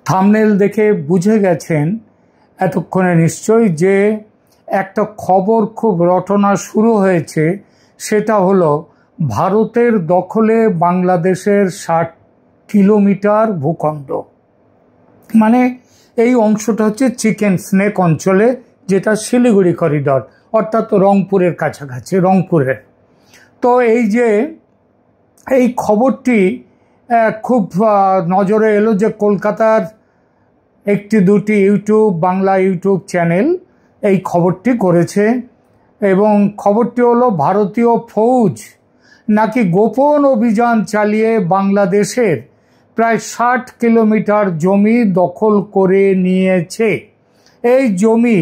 Thumbnail দেখে বুঝে গেছেন এতক্ষণে নিশ্চয়ই যে একটা খবর খুব রটনা শুরু হয়েছে। সেটা হলো ভারতের দখলে বাংলাদেশের 60 কিলোমিটার ভূখণ্ড। মানে এই অংশটা হচ্ছে চিকেন স্নেক অঞ্চলে, যেটা শিলিগুড়ি করিডর, অর্থাৎ রংপুরের কাছাকাছি, রংপুরের। তো এই খবরটি খুব নজরে এলো যে কলকাতার একটি দুটি বাংলা ইউটিউব চ্যানেল এই খবরটি করেছে। এবং খবরটি হলো ভারতীয় ফৌজ নাকি গোপন অভিযান চালিয়ে বাংলাদেশের প্রায় 60 কিলোমিটার জমি দখল করে নিয়েছে। এই জমি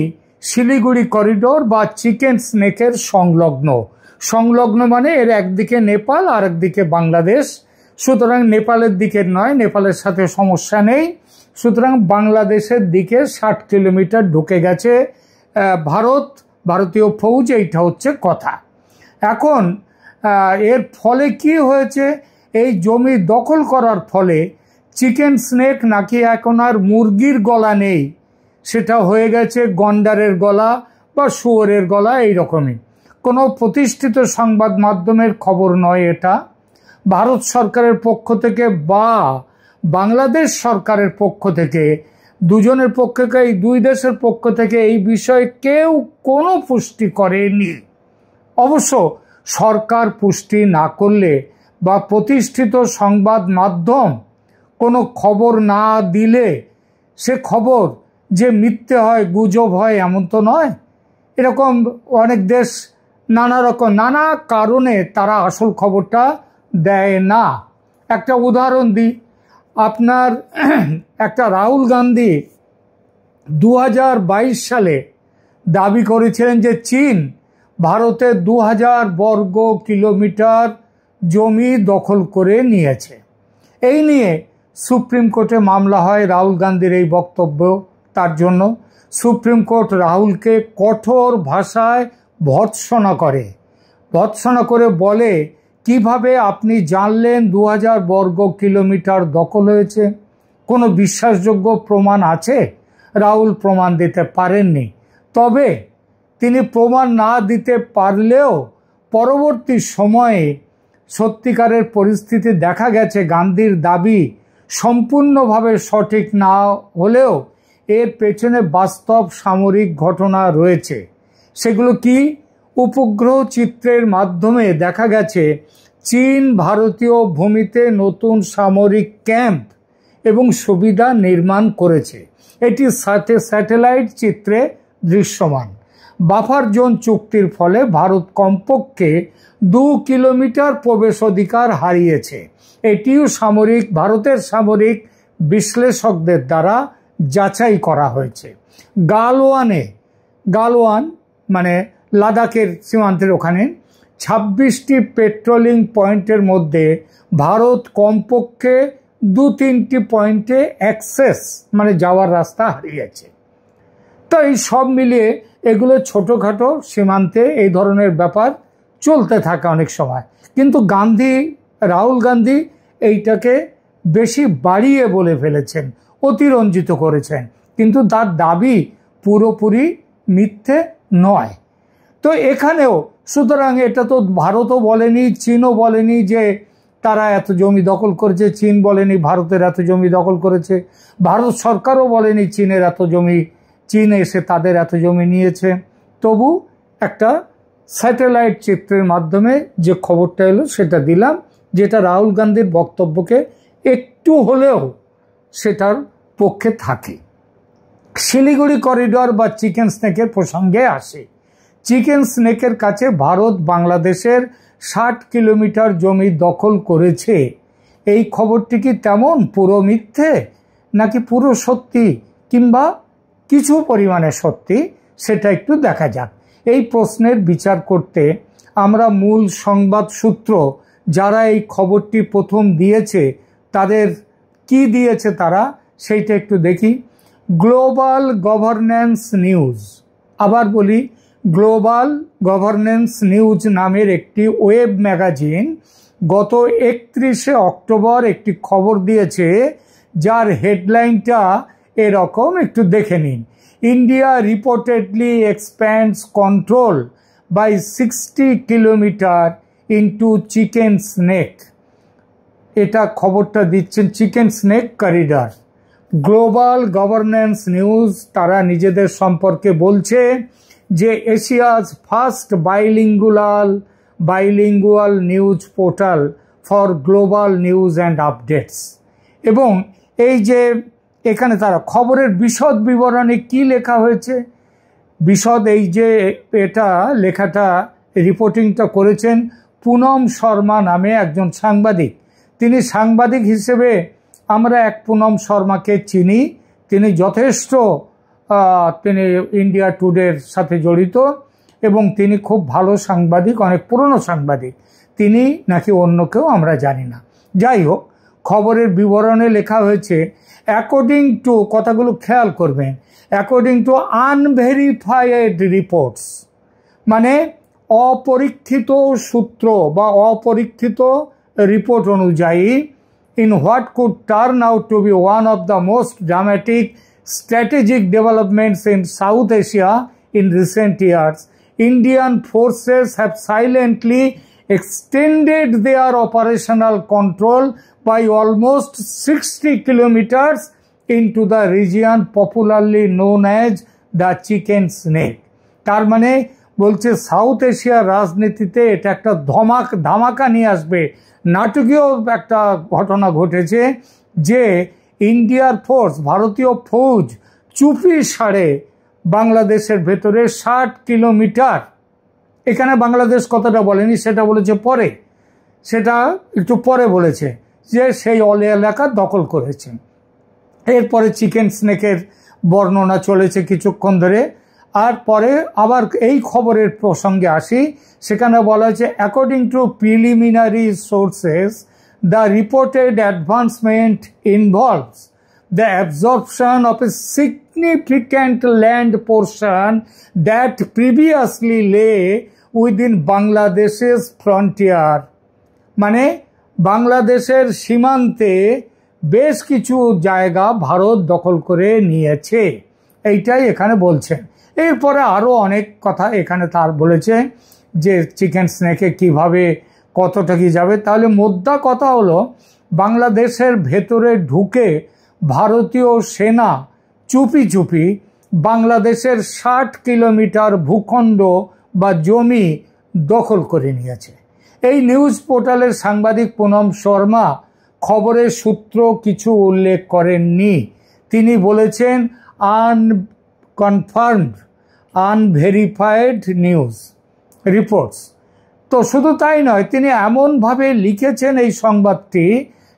শিলিগুড়ি করিডোর বা চিকেন স্নেকের সংলগ্ন মানে এর একদিকে নেপাল আর একদিকে বাংলাদেশ। সুতরাং নেপালের দিকের নয়, নেপালের সাথে সমস্যা নেই। সুতরাং বাংলাদেশের দিকে 60 কিলোমিটার ঢুকে গেছে ভারতীয় ফৌজ, এইটা হচ্ছে কথা। এখন এর ফলে কি হয়েছে? এই জমি দখল করার ফলে চিকেন স্নেক নাকি এখন আর মুরগির গলা নেই, সেটা হয়ে গেছে গন্ডারের গলা বা শুয়োরের গলা। এইরকমই কোনো প্রতিষ্ঠিত সংবাদ মাধ্যমের খবর নয় এটা। ভারত সরকারের পক্ষ থেকে বা বাংলাদেশ সরকারের পক্ষ থেকে, দুজনের পক্ষ থেকে, এই দুই দেশের পক্ষ থেকে এই বিষয়ে কেউ কোনো পুষ্টি করেনি। অবশ্য সরকার পুষ্টি না করলে বা প্রতিষ্ঠিত সংবাদ মাধ্যম কোনো খবর না দিলে সে খবর যে মিথ্যে হয়, গুজব হয় এমন তো নয়। এরকম অনেক দেশ নানা কারণে তারা আসল খবরটা দেয় না। একটা উদাহরণ দিই, আপনার একটা রাহুল গান্ধী 2022 সালে দাবি করেছিলেন যে চীন ভারতের 2000 বর্গ কিলোমিটার জমি দখল করে নিয়েছে। এই নিয়ে সুপ্রিম কোর্টে মামলা হয় রাহুল গান্ধীর এই বক্তব্য তার জন্য। সুপ্রিম কোর্ট রাহুলকে কঠোর ভাষায় ভর্ৎসনা করে বলে, কিভাবে আপনি জানলেন 2000 বর্গ কিলোমিটার দখল হয়েছে? কোনো বিশ্বাসযোগ্য প্রমাণ আছে? রাহুল প্রমাণ দিতে পারেননি। তবে তিনি প্রমাণ না দিতে পারলেও পরবর্তী সময়ে সত্যিকারের পরিস্থিতি দেখা গেছে গান্ধীর দাবি সম্পূর্ণভাবে সঠিক না হলেও এর পেছনে বাস্তব সামরিক ঘটনা রয়েছে। সেগুলো কি? উপগ্রহ চিত্রের মাধ্যমে দেখা গেছে চীন ভারতীয় ভূমিতে নতুন সামরিক ক্যাম্প এবং সুবিধা নির্মাণ করেছে। এটি স্যাটেলাইট চিত্রে দৃশ্যমান। বাফার জোন চুক্তির ফলে ভারত কমপক্ষে 2 কিলোমিটার প্রবেশ অধিকার হারিয়েছে। এটিও ভারতের সামরিক বিশ্লেষকদের দ্বারা যাচাই করা হয়েছে। গালওয়ান মানে লাদাখের সীমান্তের ওখানে 26টি পেট্রোলিং পয়েন্টের মধ্যে ভারত কমপক্ষে 2-3টি পয়েন্টে অ্যাক্সেস মানে যাওয়ার রাস্তা হারিয়েছে। তো এই সব মিলিয়ে এগুলো ছোটোখাটো সীমান্তে এই ধরনের ব্যাপার চলতে থাকে অনেক সময়। কিন্তু রাহুল গান্ধী এইটাকে বেশি বাড়িয়ে বলে ফেলেছেন, অতিরঞ্জিত করেছেন, কিন্তু তার দাবি পুরোপুরি মিথ্যে নয়। তো এখানেও সুতরাং এটা তো ভারতও বলেনি, চীনও বলেনি যে তারা এত জমি দখল করেছে, চীন বলেনি ভারতের এত জমি দখল করেছে, ভারত সরকারও বলেনি চীন এসে তাদের এত জমি নিয়েছে। তবু একটা স্যাটেলাইট চিত্রের মাধ্যমে যে খবরটা এলো সেটা দিলাম, যেটা রাহুল গান্ধীর বক্তব্যকে একটু হলেও সেটার পক্ষে থাকে। শিলিগুড়ি করিডর বা চিকেন স্নেকের প্রসঙ্গে আসে। চিকেন স্নেকের কাছে ভারত বাংলাদেশের 60 কিলোমিটার জমি দখল করেছে। এই খবরটি কি তেমন পুরো মিথ্যে নাকি পুরো সত্যি কিংবা কিছু পরিমাণে সত্যি, সেটা একটু দেখা যাক। এই প্রশ্নের বিচার করতে আমরা মূল সংবাদ সূত্র যারা এই খবরটি প্রথম দিয়েছে তাদের কি দিয়েছে তারা সেইটা একটু দেখি। গ্লোবাল গভর্নেন্স নিউজ, আবার বলি গ্লোবাল গভর্নেন্স নিউজ নামের একটি ওয়েব ম্যাগাজিন গত 31শে অক্টোবর একটি খবর দিয়েছে যার হেডলাইনটা এরকম, একটু দেখে নিন। India reportedly expands control by 60 kilometre into chicken snake. এটা খবরটা দিচ্ছেন chicken snake corridor. Global governance news তারা নিজেদের সম্পর্কে বলছে যে Asia's first bilingual news portal for global news and updates. এবং এই যে এখানে তারা খবরের বিশদ বিবরণে কি লেখা হয়েছে, বিশদ এই যে এটা লেখাটা রিপোর্টিংটা করেছেন পুনম শর্মা নামে একজন সাংবাদিক। তিনি সাংবাদিক হিসেবে আমরা এক পুনম শর্মাকে চিনি, তিনি যথেষ্ট তিনি ইন্ডিয়া টুডের সাথে জড়িত এবং তিনি খুব ভালো সাংবাদিক, অনেক পুরনো সাংবাদিক। তিনি নাকি অন্য কেউ আমরা জানি না। যাই হোক, খবরের বিবরণে লেখা হয়েছে অ্যাকর্ডিং টু, কথাগুলো খেয়াল করবেন, অ্যাকর্ডিং টু আনভেরিফাইড রিপোর্টস, মানে অপরীক্ষিত সূত্র বা অপরীক্ষিত রিপোর্ট অনুযায়ী, in what could turn out to be one of the most dramatic strategic developments in South Asia in recent years, Indian forces have silently extended their operational control by almost 60 kilometers into the region popularly known as the chicken snake. তার মানে বলছে south এশিয়ার রাজনীতিতে এটা একটা ধামাকা নিয়ে আসবে। নাটকীয় একটা ঘটনা ঘটেছে যে ইন্ডিয়ার ফোর্স, ভারতীয় ফৌজ চুপি সাড়ে বাংলাদেশের ভেতরে 60 কিলোমিটার, এখানে বাংলাদেশ কথাটা বলেনি, সেটা বলেছে পরে, সেটা একটু পরে বলেছে যে সেই এলাকা দখল করেছে। এরপরে চিকেন স্নেকের বর্ণনা চলেছে কিছুক্ষণ ধরে। আর পরে আবার এই খবরের প্রসঙ্গে আসি, সেখানে বলা হয়েছে according to preliminary sources the reported advancement involves the absorption of a significant land portion that previously লে উইদিন বাংলাদেশের ফ্রন্টিয়ার। মানে বাংলাদেশের সীমান্তে বেশ কিছু জায়গা ভারত দখল করে নিয়েছে, এইটাই এখানে বলছেন। এরপরে আরও অনেক কথা এখানে তার বলেছে যে চিকেন স্নেকে কিভাবে কতটা কি যাবে। তাহলে মোদ্দা কথা হলো বাংলাদেশের ভেতরে ঢুকে ভারতীয় সেনা চুপি চুপি বাংলাদেশের 60 কিলোমিটার ভূখণ্ড বা জমি দখল করে নিয়েছে। এই নিউজ পোর্টালের সাংবাদিক পুনম শর্মা খবরের সূত্র কিছু উল্লেখ করেননি। তিনি বলেছেন আনকনফার্মড আনভেরিফাইড নিউজ রিপোর্টস। তো শুধু তাই নয়, তিনি এমনভাবে লিখেছেন এই সংবাদটি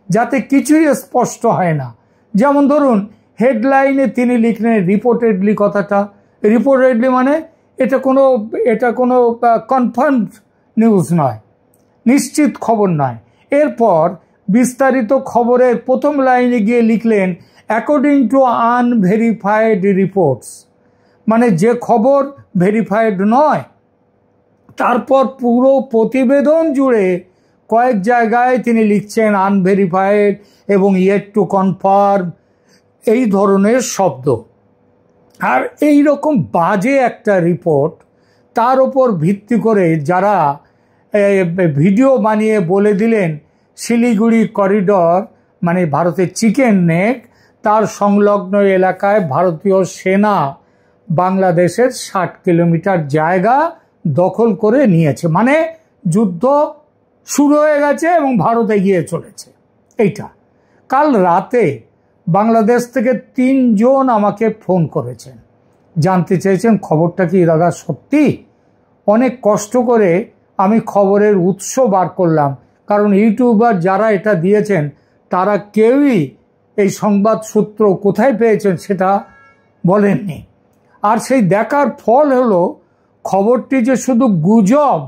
যাতে কিছুই স্পষ্ট হয় না। যেমন ধরুন হেডলাইনে তিনি লিখলেন রিপোর্টেডলি, কথাটা রিপোর্টেডলি মানে এটা কোনো কনফার্মড নিউজ নয়, নিশ্চিত খবর নয়। এরপর বিস্তারিত খবরের প্রথম লাইনে গিয়ে লিখলেন অ্যাকর্ডিং টু আনভেরিফাইড রিপোর্টস, মানে যে খবর ভেরিফাইড নয়। তারপর পুরো প্রতিবেদন জুড়ে কয়েক জায়গায় তিনি লিখছেন আনভেরিফাইড এবং ইয়েট টু কনফার্ম, এই ধরনের শব্দ। আর এই রকম বাজে একটা রিপোর্ট, তার উপর ভিত্তি করে যারা ভিডিও বানিয়ে বলে দিলেন শিলিগুড়ি করিডর মানে ভারতের চিকেন নেক, তার সংলগ্ন এলাকায় ভারতীয় সেনা বাংলাদেশের 60 কিলোমিটার জায়গা দখল করে নিয়েছে, মানে যুদ্ধ শুরু হয়ে গেছে এবং ভারত এগিয়ে চলেছে। এইটা কাল রাতে বাংলাদেশ থেকে 3 জন আমাকে ফোন করেছেন, জানতে চেয়েছেন খবরটা কি দাদা সত্যি। অনেক কষ্ট করে আমি খবরের উৎস বার করলাম, কারণ ইউটিউবার যারা এটা দিয়েছেন তারা কেউই এই সংবাদ সূত্র কোথায় পেয়েছেন সেটা বলেননি। আর সেই দেখার ফল হলো খবরটি যে শুধু গুজব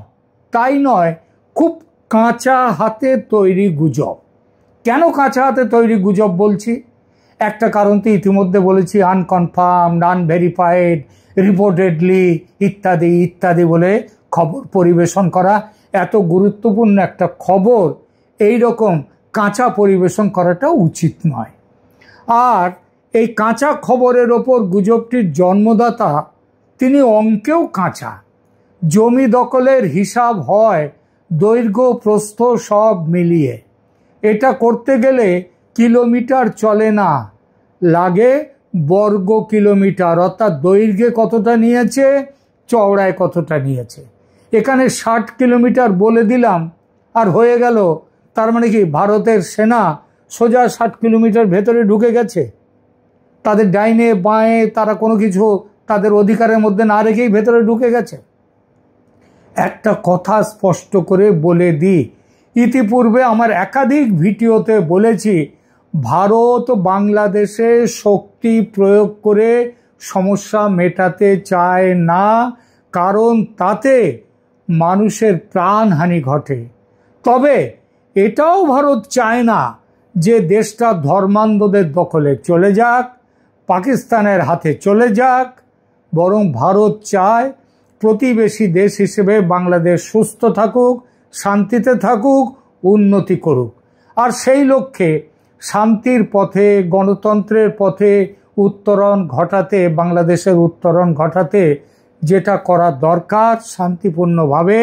তাই নয়, খুব কাঁচা হাতে তৈরি গুজব। কেন কাঁচা হাতে তৈরি গুজব বলছি? একটা কারণ তো ইতিমধ্যে বলেছি, আনকনফার্মড, আনভেরিফাইড, রিপোর্টেডলি ইত্যাদি ইত্যাদি বলে খবর পরিবেশন করা। এত গুরুত্বপূর্ণ একটা খবর এই রকম কাঁচা পরিবেশন করাটা উচিত নয়। আর এই কাঁচা খবরের ওপর গুজবটির জন্মদাতা তিনি অঙ্কেও কাঁচা। জমি দখলের হিসাব হয় দৈর্ঘ্য প্রস্থ সব মিলিয়ে। এটা করতে গেলে কিলোমিটার চলে না, লাগে বর্গ কিলোমিটার, অর্থাৎ দৈর্ঘ্যে কতটা নিয়েছে, চওড়ায় কতটা নিয়েছে। এখানে 60 কিলোমিটার বলে দিলাম আর হয়ে গেল। তার মানে কি ভারতের সেনা সোজা 60 কিলোমিটার ভেতরে ঢুকে গেছে? তাদের ডাইনে বাঁয়ে তারা কোনো কিছু তাদের অধিকারের মধ্যে না রেখেই ভেতরে ঢুকে গেছে? একটা কথা স্পষ্ট করে বলে দিই, ইতিপূর্বে আমার একাধিক ভিডিওতে বলেছি, ভারত বাংলাদেশে শক্তি প্রয়োগ করে সমস্যা মেটাতে চায় না, কারণ তাতে মানুষের প্রাণহানি ঘটে। তবে এটাও ভারত চায় না যে দেশটা ধর্মান্ধদের দখলে চলে যাক, পাকিস্তানের হাতে চলে যাক, বরং ভারত চায় প্রতিবেশী দেশ হিসেবে বাংলাদেশ সুস্থ থাকুক, শান্তিতে থাকুক, উন্নতি করুক। আর সেই লক্ষ্যে শান্তির পথে, গণতন্ত্রের পথে উত্তরণ ঘটাতে, বাংলাদেশের উত্তরণ ঘটাতে যেটা করা দরকার শান্তিপূর্ণভাবে,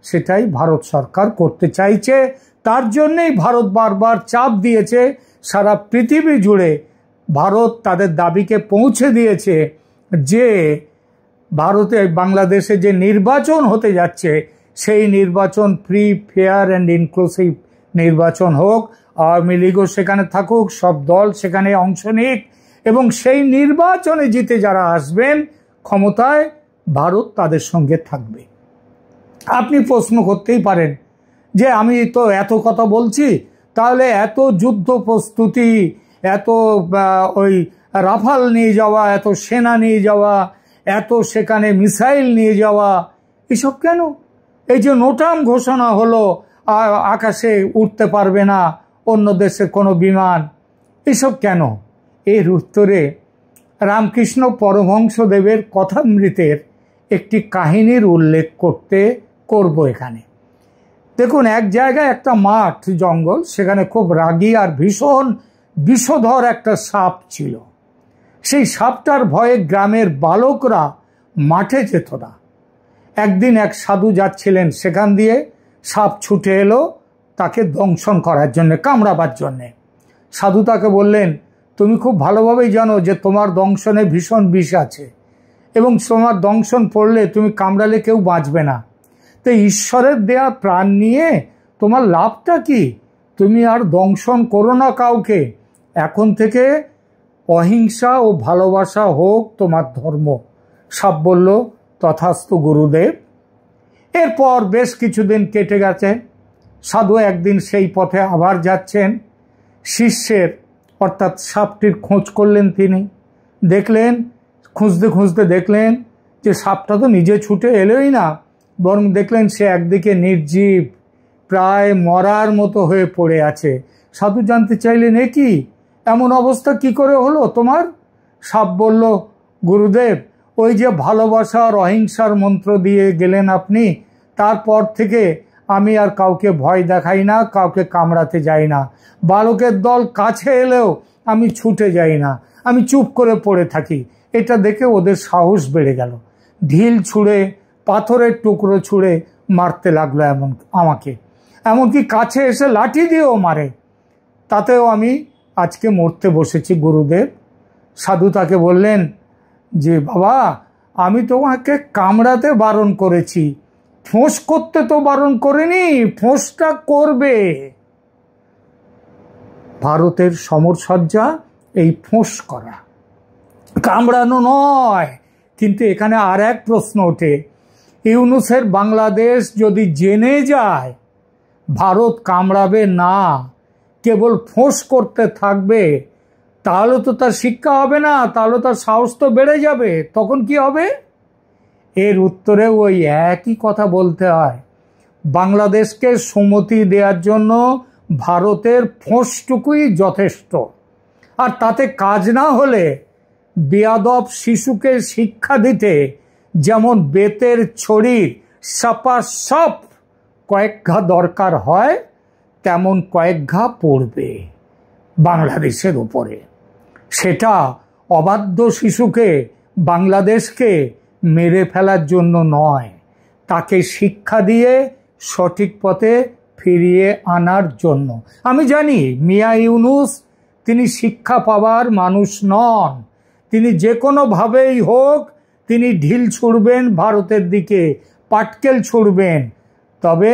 সেটাই ভারত সরকার করতে চাইছে। তার জন্যেই ভারত বারবার চাপ দিয়েছে। সারা পৃথিবী জুড়ে ভারত তাদের দাবিকে পৌঁছে দিয়েছে যে ভারতে বাংলাদেশে যে নির্বাচন হতে যাচ্ছে সেই নির্বাচন ফ্রি, ফেয়ার অ্যান্ড ইনক্লুসিভ নির্বাচন হোক, আওয়ামী লীগও সেখানে থাকুক, সব দল সেখানে অংশ নিক, এবং সেই নির্বাচনে জিতে যারা আসবেন ক্ষমতায়, ভারত তাদের সঙ্গে থাকবে। আপনি প্রশ্ন করতেই পারেন যে আমি তো এত কথা বলছি, তাহলে এত যুদ্ধ প্রস্তুতি, এত ওই রাফাল নিয়ে যাওয়া, এত সেনা নিয়ে যাওয়া, এত সেখানে মিসাইল নিয়ে যাওয়া, এসব কেন? এই যে নোটাম ঘোষণা হলো আকাশে উঠতে পারবে না অন্য দেশের কোনো বিমান, এসব কেন? এর উত্তরে রামকৃষ্ণ পরমহংসদেবের কথামৃতের একটি কাহিনীর উল্লেখ করব এখানে। দেখুন, এক জায়গায় একটা মাঠ, জঙ্গল, সেখানে খুব রাগী আর ভীষণ বিষধর একটা সাপ ছিল। সেই সাপটার ভয়ে গ্রামের বালকরা মাঠে যেত না। একদিন এক সাধু যাচ্ছিলেন, সেখান দিয়ে সাপ ছুটে এলো তাকে দংশন করার জন্যে, কামড়াবার জন্যে। সাধু তাকে বললেন, তুমি খুব ভালোভাবেই জানো যে তোমার দংশনে ভীষণ বিষ আছে এবং তোমার দংশন পড়লে, তুমি কামড়ালে কেউ বাঁচবে না। তো ঈশ্বরের দেয়া প্রাণ নিয়ে তোমার লাভটা কি? তুমি আর দংশন করো না কাউকে। এখন থেকে অহিংসা ও ভালোবাসা হোক তোমার ধর্ম। সাপ বলল, তথাস্তু গুরুদেব। এরপর বেশ কিছুদিন কেটে গেছে। সাধু একদিন সেই পথে আবার যাচ্ছেন। শিষ্যের অর্থাৎ সাপটির খোঁজ করলেন তিনি। দেখলেন, খুঁজতে খুঁজতে দেখলেন যে সাপটা তো নিজে ছুটে এলোই না, বরং দেখলেন সে একদিকে নির্জীব, প্রায় মরার মতো হয়ে পড়ে আছে। সাধু জানতে চাইলেন, এ কি, এমন অবস্থা কি করে হলো তোমার? সাপ বলল, গুরুদেব, ওই যে ভালোবাসা আর অহিংসার মন্ত্র দিয়ে গেলেন আপনি, তারপর থেকে আমি আর কাউকে ভয় দেখাই না, কাউকে কামড়াতে যাই না। বালকের দল কাছে এলেও আমি ছুটে যাই না, আমি চুপ করে পড়ে থাকি। এটা দেখে ওদের সাহস বেড়ে গেল। ঢিল ছুঁড়ে, পাথরের টুকরো ছুঁড়ে মারতে লাগলো আমাকে, এমনকি কাছে এসে লাঠি দিয়েও মারে। তাতেও আমি আজকে মরতে বসেছি গুরুদেব। সাধু তাকে বললেন যে, বাবা, আমি তোমাকে কামড়াতে বারণ করেছি, ফোঁস করতে তো বারণ করিনি, ফোঁসটা করবে। ভারতের সমরসজ্জা এই ফোঁস করা, কামড়ানো নয়। কিন্তু এখানে আর এক প্রশ্ন ওঠে, ইউনূসের বাংলাদেশ যদি জেনে যায় ভারত কামড়াবে না, কেবল ফোঁস করতে থাকবে, তাহলে তো তার শিক্ষা হবে না, তাহলে তার সাহস তো বেড়ে যাবে। তখন কি হবে? এর উত্তরে ওই একই কথা বলতে হয়। বাংলাদেশকে সুমতি দেওয়ার জন্য ভারতের ফোঁসটুকুই যথেষ্ট। আর তাতে কাজ না হলে বেয়াদব শিশুকে শিক্ষা দিতে যেমন বেতের ছড়ির সাপাসপ কয়েক ঘা দরকার হয়, তেমন কয়েক ঘা পড়বে বাংলাদেশের উপরে। সেটা অবাধ্য শিশুকে, বাংলাদেশকে মেরে ফেলার জন্য নয়, তাকে শিক্ষা দিয়ে সঠিক পথে ফিরিয়ে আনার জন্য। আমি জানি মিয়া ইউনূস তিনি শিক্ষা পাওয়ার মানুষ নন, তিনি যে কোনোভাবেই হোক তিনি ঢিল ছুড়বেন ভারতের দিকে, পাটকেল ছুড়বেন, তবে